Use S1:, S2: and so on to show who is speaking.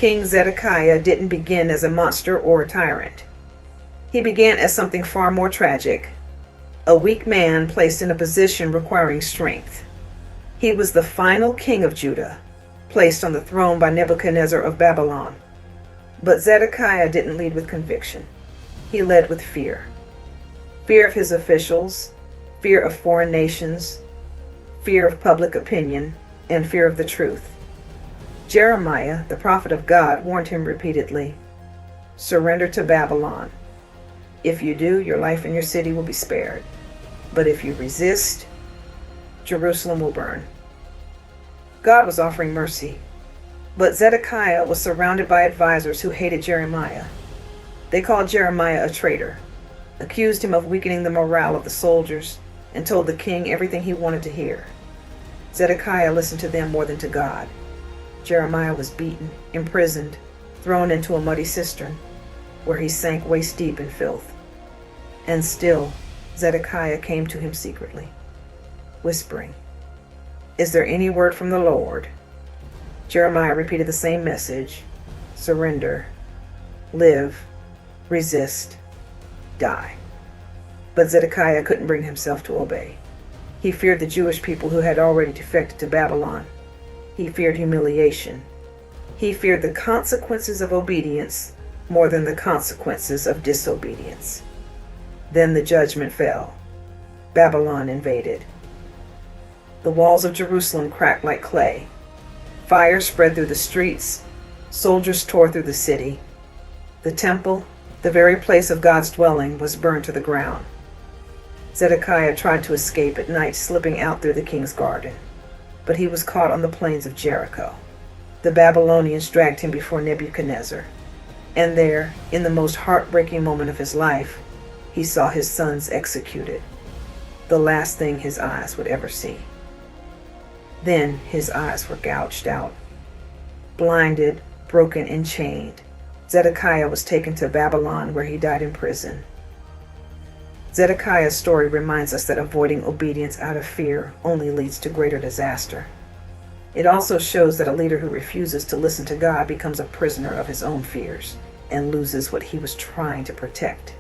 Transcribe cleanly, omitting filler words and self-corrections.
S1: King Zedekiah didn't begin as a monster or a tyrant. He began as something far more tragic, a weak man placed in a position requiring strength. He was the final king of Judah, placed on the throne by Nebuchadnezzar of Babylon. But Zedekiah didn't lead with conviction. He led with fear. Fear of his officials, fear of foreign nations, fear of public opinion, and fear of the truth. Jeremiah, the prophet of God, warned him repeatedly, "Surrender to Babylon. If you do, your life and your city will be spared. But if you resist, Jerusalem will burn." God was offering mercy, but Zedekiah was surrounded by advisors who hated Jeremiah. They called Jeremiah a traitor, accused him of weakening the morale of the soldiers, and told the king everything he wanted to hear. Zedekiah listened to them more than to God. Jeremiah was beaten, imprisoned, thrown into a muddy cistern, where he sank waist deep in filth. And still, Zedekiah came to him secretly, whispering, "Is there any word from the Lord?" Jeremiah repeated the same message: surrender, live, resist, die. But Zedekiah couldn't bring himself to obey. He feared the Jewish people who had already defected to Babylon. He feared humiliation. He feared the consequences of obedience more than the consequences of disobedience. Then the judgment fell. Babylon invaded. The walls of Jerusalem cracked like clay. Fire spread through the streets. Soldiers tore through the city. The temple, the very place of God's dwelling, was burned to the ground. Zedekiah tried to escape at night, slipping out through the king's garden. But he was caught on the plains of Jericho. The Babylonians dragged him before Nebuchadnezzar. And there, in the most heartbreaking moment of his life, he saw his sons executed, the last thing his eyes would ever see. Then his eyes were gouged out. Blinded, broken, and chained, Zedekiah was taken to Babylon, where he died in prison. Zedekiah's story reminds us that avoiding obedience out of fear only leads to greater disaster. It also shows that a leader who refuses to listen to God becomes a prisoner of his own fears and loses what he was trying to protect.